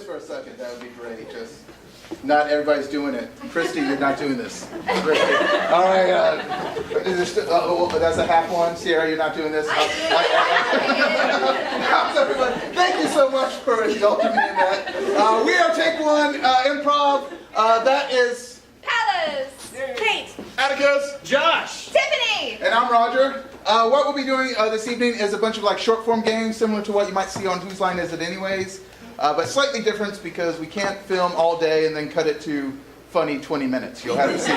just for a second, that would be great. Just not everybody's doing it. Christy, you're not doing this. Christy. All right. That's a half one. Sierra, you're not doing this. How's everybody? Thank you so much for indulging me in that. We are Take One Improv. That is Palace, Kate, Atticus, Josh, Tiffany, and I'm Roger. What we'll be doing this evening is a bunch of like short form games similar to what you might see on Whose Line Is It Anyways, but slightly different because we can't film all day and then cut it to funny 20 minutes. You'll have to see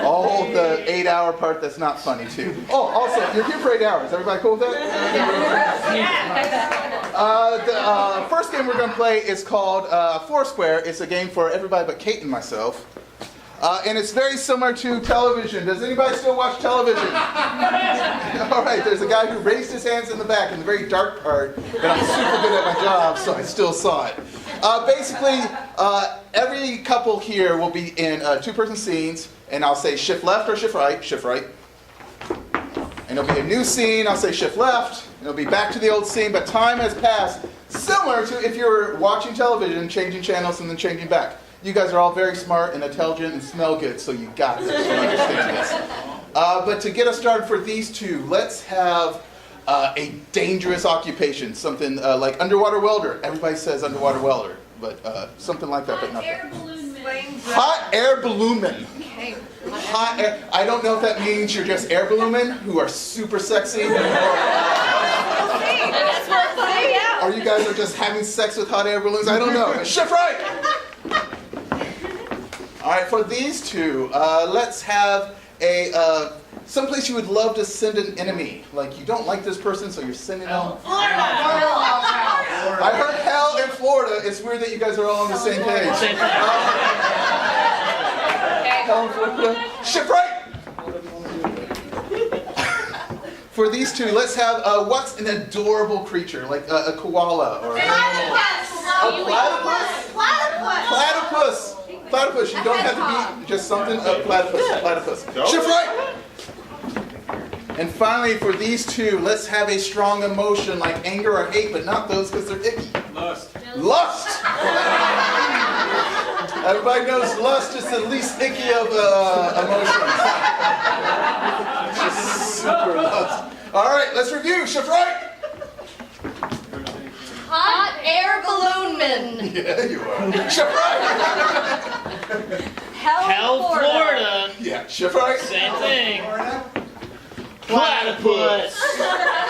all the 8-hour part that's not funny too. Oh, also, you're here for 8 hours. Everybody cool with that? The first game we're going to play is called Foursquare. It's a game for everybody but Kate and myself. And it's very similar to television. Does anybody still watch television? All right, there's a guy who raised his hands in the back in the very dark part, but I'm super good at my job, so I still saw it. Basically, every couple here will be in two-person scenes, and I'll say shift left or shift right, shift right. And it'll be a new scene, I'll say shift left, and it'll be back to the old scene, but time has passed, similar to if you're watching television, changing channels and then changing back. You guys are all very smart and intelligent and smell good, so you got this. You understand this. But to get us started for these two, let's have a dangerous occupation, something like underwater welder. Everybody says underwater welder, but something like that, but nothing. Hot air balloonman. Okay. Hot air. I don't know if that means you're just air balloonmen who are super sexy. Or you guys are just having sex with hot air balloons. I don't know. Shift right. All right, for these two, let's have a someplace you would love to send an enemy. Like you don't like this person, so you're sending them. Florida. I heard hell in Florida. It's weird that you guys are all on the same page. Hell in Florida. Shift right. For these two, let's have what's an adorable creature, like a koala or a platypus. Platypus. Platypus, you don't have to be just something, platypus. Shift right! And finally, for these two, let's have a strong emotion like anger or hate, but not those because they're icky. Lust. Lust! Everybody knows lust is the least icky of emotions. Just super lust. All right, let's review. Shift right! Hot air balloonman. Yeah, you are. Shift right! Hell, Florida. Yeah, shift right. Same thing. Platypus.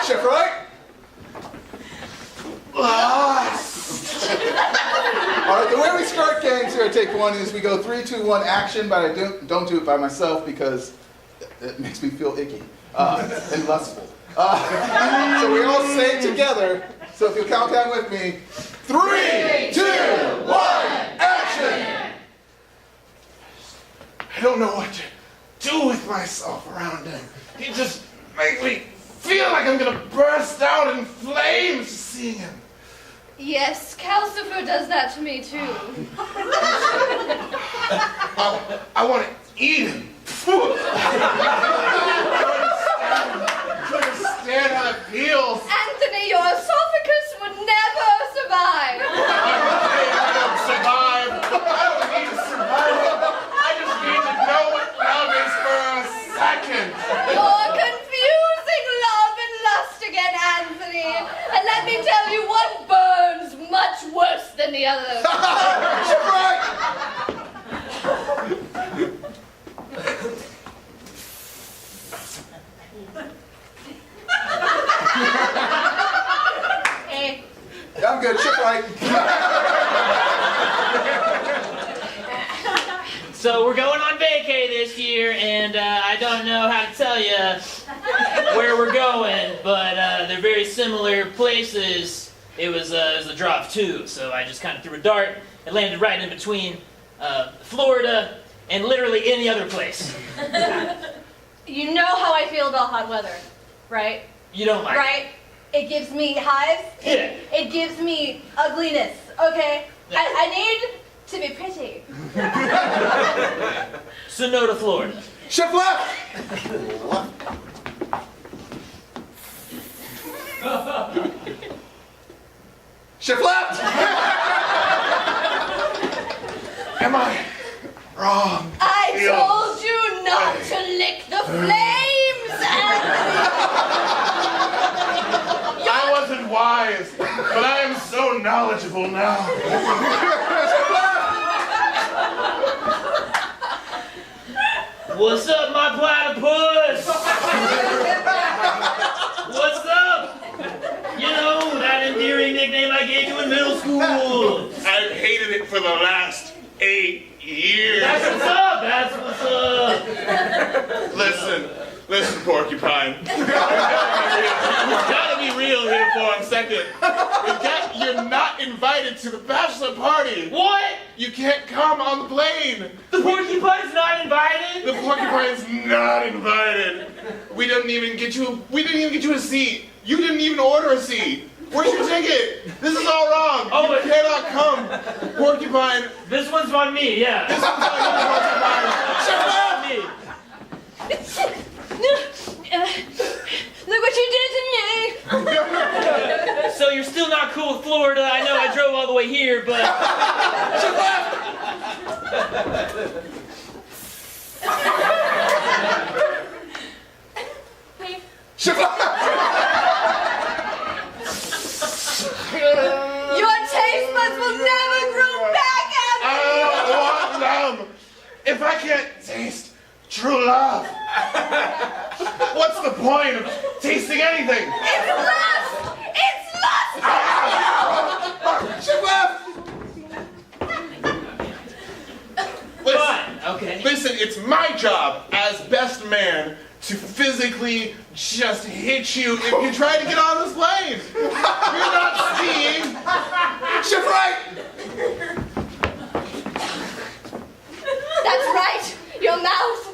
Shift right. All right, the way we start games here at Take One is we go 3, 2, 1 action, but I don't do it by myself because it makes me feel icky and lustful. So we all say it together. So if you'll count down with me, 3, 2, 1, action! I don't know what to do with myself around him. He just makes me feel like I'm gonna burst out in flames seeing him. Yes, Calcifer does that to me too. I want to eat him. I understand how it feels. Anthony, your esophagus would never survive. I don't survive. I don't need to survive. I just need to know what love is for a second. You're confusing love and lust again, Anthony. And let me tell you, one burns much worse than the other. Shift right. Hey. Yeah, I'm good. Shift right. So we're going on vacay this year, and I don't know how to tell you where we're going, but they're very similar places. It was a draw of 2, so I just kind of threw a dart and landed right in between Florida and literally any other place. You know how I feel about hot weather, right? You don't like it. Right? It gives me hives. Yeah. It gives me ugliness, okay? Yeah. I need to be pretty. So no to Florida. Shift left. Shift left. Am I wrong? I told you not to lick the flames, Anthony! I wasn't wise, but I am so knowledgeable now. What's up, my platypus? What's up? You know, that endearing nickname I gave you in middle school. I've hated it for the last 8 years. That's what's up, that's what's up. Listen, Porcupine. We've gotta be real here for a second. You're not invited to the bachelor party. What? You can't come on the plane. The porcupine's not invited? The Porcupine's not invited. We didn't even get you a seat. You didn't even order a seat. Where's your ticket? This is all wrong. Oh, You cannot come. Porcupine. This one's on me, yeah. This one's on you, Porcupine. Shut up! Me. Look what you did to me! So you're still not cool with Florida. I know I drove all the way here, but... Shut up! Your taste buds will never grow back, I Anthony! don't want them. If I can't taste true love, what's the point of tasting anything? It's lust! It's lust! Shut up! Fine, okay. Listen, it's my job as best man to physically just hit you if you try to get on this plane. You're not Steve. Shut right! That's right! Your mouth!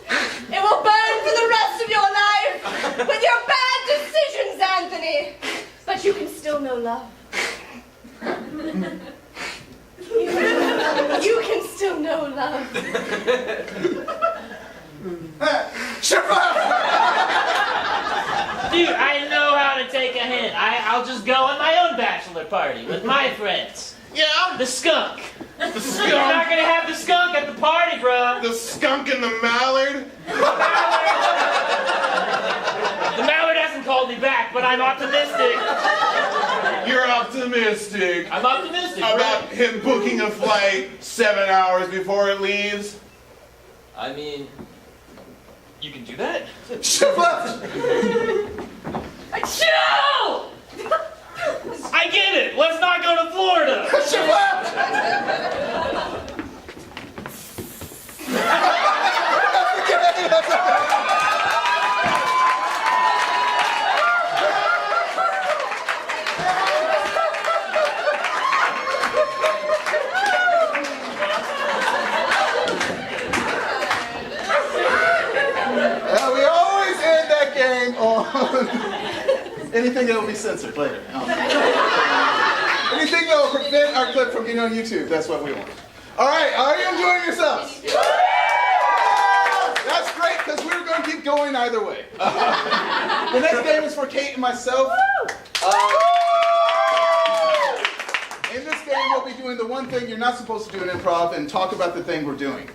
It will burn for the rest of your life with your bad decisions, Anthony! But you can still know love. You can still know love. Shut up! Dude, I know how to take a hint. I'll just go on my own bachelor party with my friends. Yeah, The skunk. the You're not skunk. gonna have the skunk at the party, bro. The skunk and the mallard. The mallard hasn't called me back, but I'm optimistic. You're optimistic I'm optimistic, bro. about him booking a flight 7 hours before it leaves. I mean, you can do that? Shut up! Chill! I get it. Let's not go to Florida. Shut up! We always end that game on anything that will be censored later. Anything that will prevent our clip from getting on YouTube, that's what we want. All right, are you enjoying yourselves? That's great, because we're going to keep going either way. The next game is for Kate and myself. In this game, we'll be doing the one thing you're not supposed to do in improv and talk about the thing we're doing.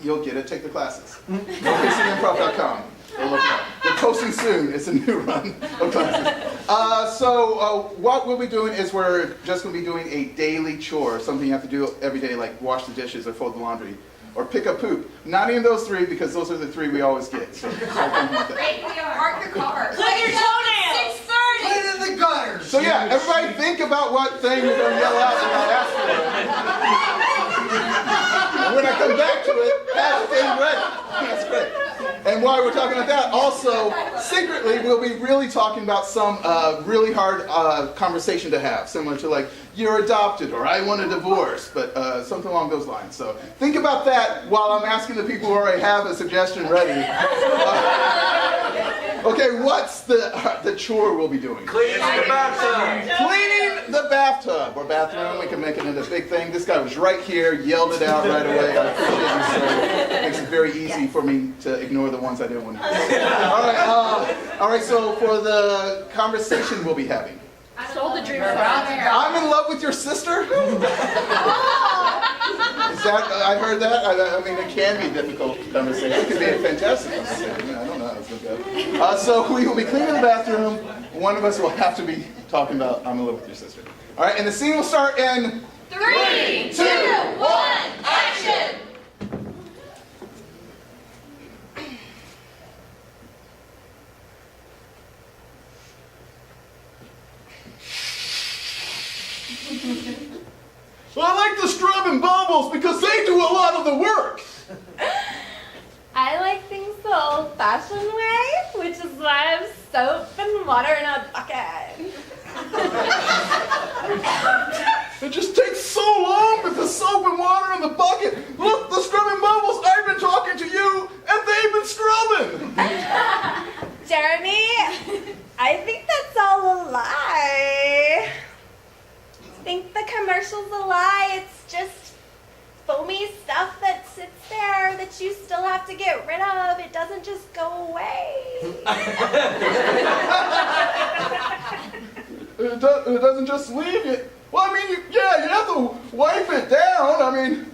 You'll get it, take the classes. Go to improv.com. They're posting soon. It's a new run of classes. So what we'll be doing is we're just going to be doing a daily chore, something you have to do every day, like wash the dishes or fold the laundry or pick up poop. Not even those three, because those are the three we always get. So start thinking about that. Park your car. Click your toenails. 6:30. Get in the gutters! So yeah, everybody think about what thing you're going to yell out when I ask for it. And when I come back to it, have the thing ready. That's great. And while we're talking about that, also, secretly, we'll be really talking about some really hard conversation to have, similar to like, you're adopted, or I want a divorce, but something along those lines. So think about that while I'm asking the people who already have a suggestion ready. Okay, what's the chore we'll be doing? Cleaning the bathtub! Cleaning the bathtub or bathroom. We can make it into a big thing. This guy was right here, yelled it out right away. I appreciate you, sir. It makes it very easy for me to ignore the ones I didn't want to hear. All right, so for the conversation we'll be having. Sold the dream. I'm in love with your sister? that, I heard that. I mean, it can be a difficult conversation. It can be a fantastic conversation. I don't know how it's going to go. So we will be cleaning the bathroom. One of us will have to be talking about I'm in love with your sister. All right, and the scene will start in 3, 2, 1, action! Well, I like the Scrub and Bubbles because they do a lot of the work. I like things the old-fashioned way, which is why I have soap and water in a bucket. It just takes so long with the soap and water in the bucket. Look, the Scrub and Bubbles, I've been talking to you, and they've been scrubbing. Jeremy, I think that's all a lie. I think the commercial's a lie. It's just foamy stuff that sits there that you still have to get rid of. It doesn't just go away. It doesn't just leave you. Well, I mean, you have to wipe it down. I mean,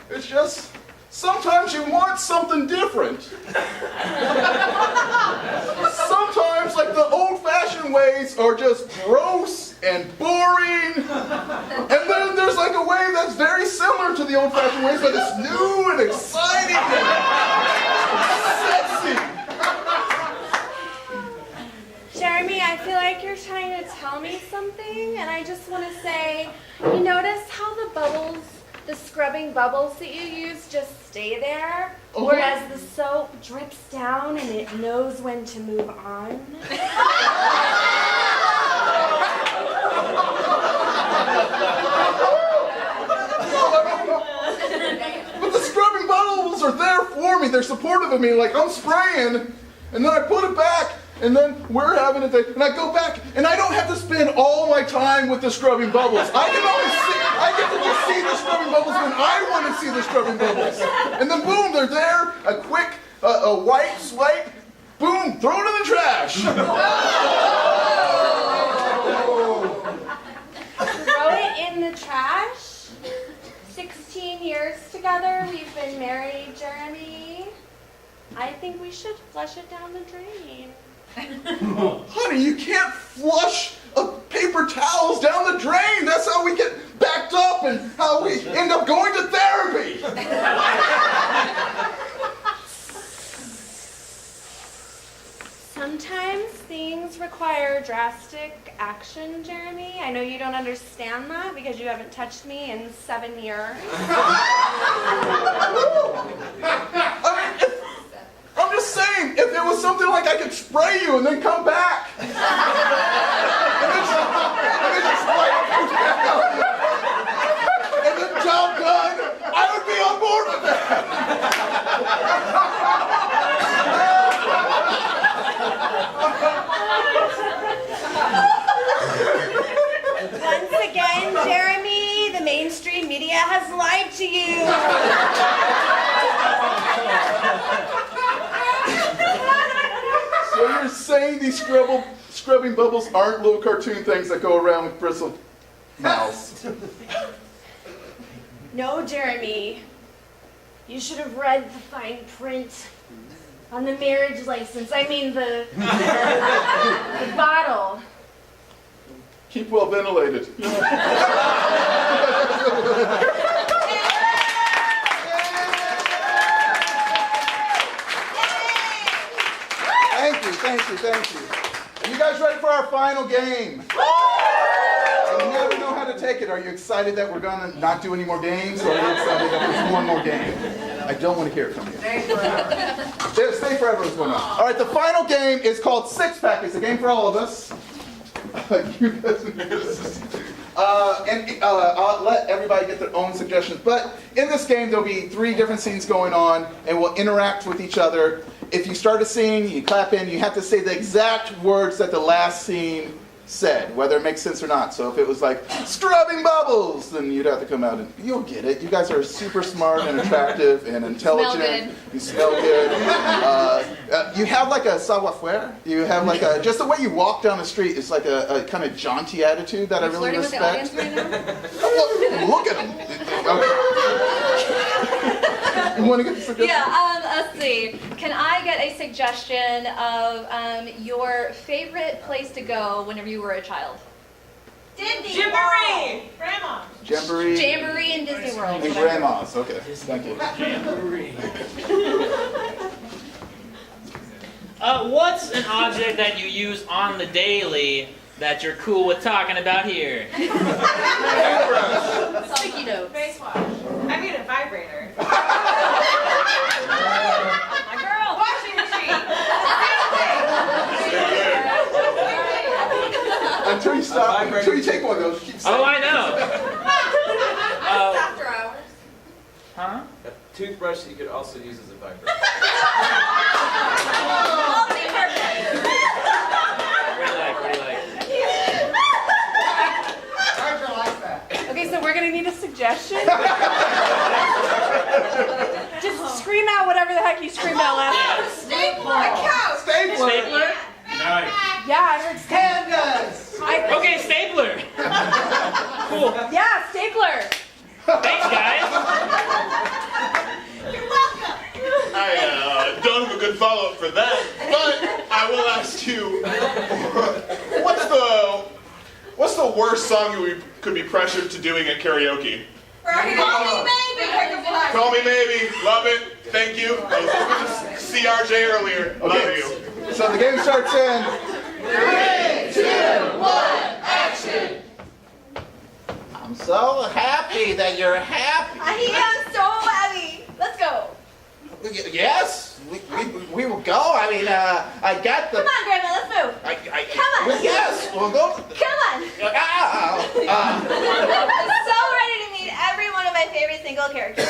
it's just, sometimes you want something different. Sometimes, like, the old-fashioned ways are just gross and boring. And then there's, like, a way that's very similar to the old-fashioned ways, but it's new and exciting and sexy. Jeremy, I feel like you're trying to tell me something, and I just want to say, you notice how the bubbles, the scrubbing bubbles that you use just stay there, whereas the soap drips down and it knows when to move on? But the scrubbing bubbles are there for me. They're supportive of me. Like, I'm spraying, and then I put it back, and then we're having it there, and I go back, and I don't have to spend all my time with the scrubbing bubbles. I get to just see the scrubbing bubbles when I want to see the scrubbing bubbles. And then boom, they're there, a quick wipe, swipe, boom, throw it in the trash. Throw it in the trash? 16 years together, we've been married, Jeremy. I think we should flush it down the drain. Honey, you can't flush paper towels down the drain. That's how we get backed up and how we end up going to therapy. Sometimes things require drastic action, Jeremy. I know you don't understand that because you haven't touched me in 7 years. I'm just saying, if it was something like I could spray you and then come back. and then just wipe you down. And then job done, I would be on board with that. Once again, Jeremy, the mainstream media has lied to you. So you're saying these scrubbing bubbles aren't little cartoon things that go around with bristled mouths? No, Jeremy. You should have read the fine print on the marriage license. I mean the bottle. Keep well ventilated. Thank you. Are you guys ready for our final game? And you never know how to take it. Are you excited that we're going to not do any more games? Or are you excited that there's one more game? I don't want to hear it from you. Stay forever. Stay forever is going on. All right, the final game is called Six Pack. It's a game for all of us. You guys I'll let everybody get their own suggestions. But in this game, there'll be 3 different scenes going on, and we'll interact with each other. If you start a scene, you clap in. You have to say the exact words that the last scene said, whether it makes sense or not. So if it was like, scrubbing bubbles, then you'd have to come out and, you'll get it. You guys are super smart and attractive and intelligent. good. You smell good. You have like a savoir-faire. You have like a, just the way you walk down the street is like a kind of jaunty attitude that I really Flirting with the respect. audience right now? Well, look at him. Okay. You want to get the suggestion? Yeah, let's see. Can I get a suggestion of your favorite place to go whenever you were a child? Disney Jamboree! Grandma. Jamboree. Jamboree and Disney World. And grandmas. Okay. Thank you. What's an object that you use on the daily that you're cool with talking about here? Sticky notes. Face wash. I mean a vibrator. My girl. Washing machine. Until you stop, until you take one of those, keep saying. Oh, I know. After hours. Huh? A toothbrush you could also use as a vibrator. What do you like? Okay, so we're gonna need a suggestion. Just scream out whatever the heck you screamed out last time. Stapler. A couch. Stapler? Yeah, I heard Pandas! Okay, stapler. Cool. Yeah, stapler. Thanks, guys. I don't have a good follow-up for that, but I will ask you, what's the worst song you could be pressured to doing at karaoke? Call me maybe. Call Me Maybe, love it, thank you. I was hoping to see RJ earlier, love Okay. you. So the game starts in 3, 2, 1, action! I'm so happy that you're happy. I am so happy. Let's go. Yes, we will go. I mean, I got the. Come on, Grandma, let's move. Come on. Well, yes, we'll go. Come on. Ah, I'm so ready to meet every one of my favorite single characters.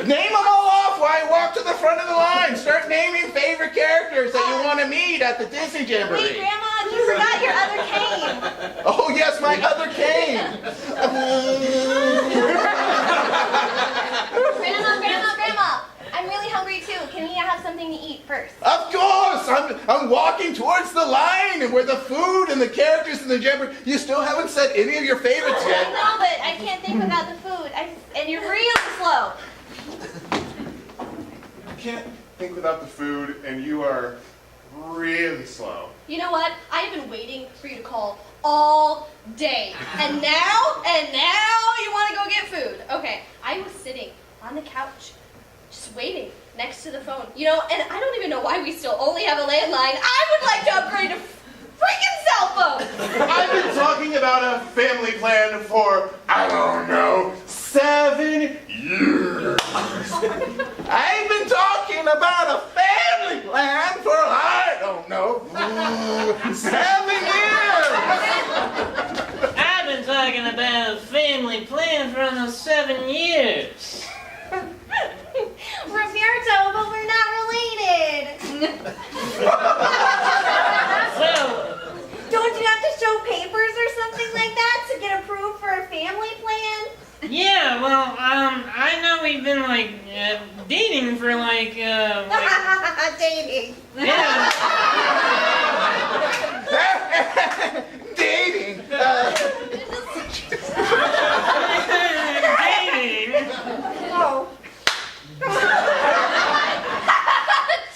name them all off while I walk to the front of the line. Start naming favorite characters that you want to meet at the Disney Wait, Jamboree. Grandma, you forgot your other cane. Oh yes, my other cane. Grandma, I'm really hungry too. Can we have something to eat first? Of course, I'm walking towards the line and where the food and the characters in the Jamboree. You still haven't said any of your favorites I yet. know, but I can't think without the food. And you're really slow. I can't think without the food, and you are really slow. You know what? I've been waiting for you to call all day. And now you want to go get food. Okay, I was sitting on the couch, just waiting next to the phone. You know, and I don't even know why we still only have a landline. I would like to upgrade to freaking cell phone. I've been talking about a family plan for, I don't know, 7 years. I've been talking about a family plan for, I don't know, 7 years. I've been talking about a family plan for almost 7 years. Roberto, but we're not related. So, Don't you have to show papers or something like that to get approved for a family plan? yeah, well, I know we've been, like, dating for, like, Dating. yeah. Dating. Dating. Oh.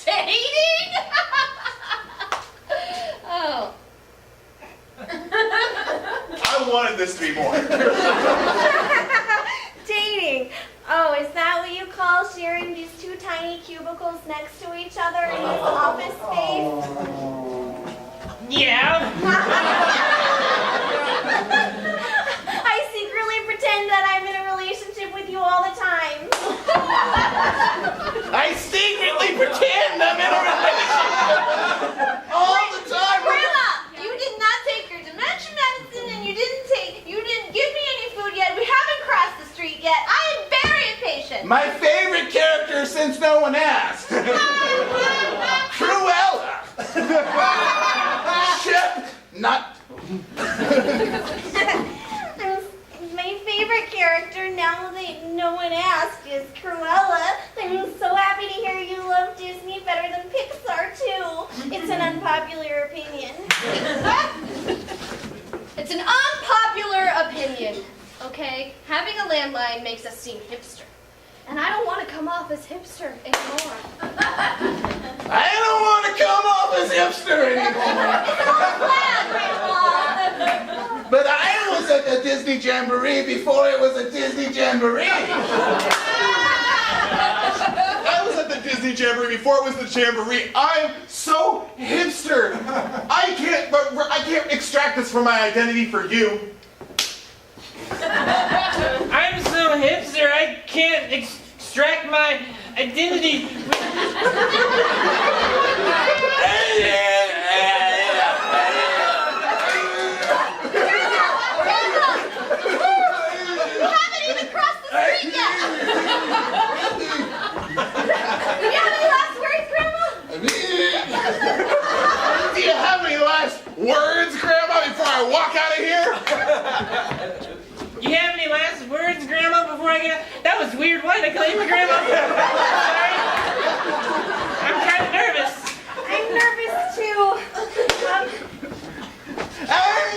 Dating? Oh. I wanted this to be more. Dating. Oh, is that what you call sharing these two tiny cubicles next to each other in this office space? Yeah. I secretly pretend that I'm in a relationship with you all the time. I secretly pretend I'm in a relationship all the time. Grandma, you did not take your dementia medicine and you didn't give me any food yet. We haven't crossed the street yet. I am very impatient. My favorite character since no one asked. Cruella. Ship not. My favorite character, now that no one asked, is Cruella. I'm so happy to hear you love Disney better than Pixar, too. It's an unpopular opinion. It's an unpopular opinion, okay? Having a landline makes us seem hipster. And I don't want to come off as hipster anymore. I don't want to come off as hipster anymore. But I was at the Disney Jamboree before it was a Disney Jamboree. I was at the Disney Jamboree before it was the Jamboree. I'm so hipster. I can't extract this from my identity for you. I'm so hipster, I can't extract my identity. You haven't even crossed the street yet! Do you have any last words, Grandma? Do you have any last words, Grandma, before I walk out of here? You have any last words, Grandma, before I get... That was weird. Why did I call you my grandma? Sorry. I'm kind of nervous. I'm nervous, too. I'm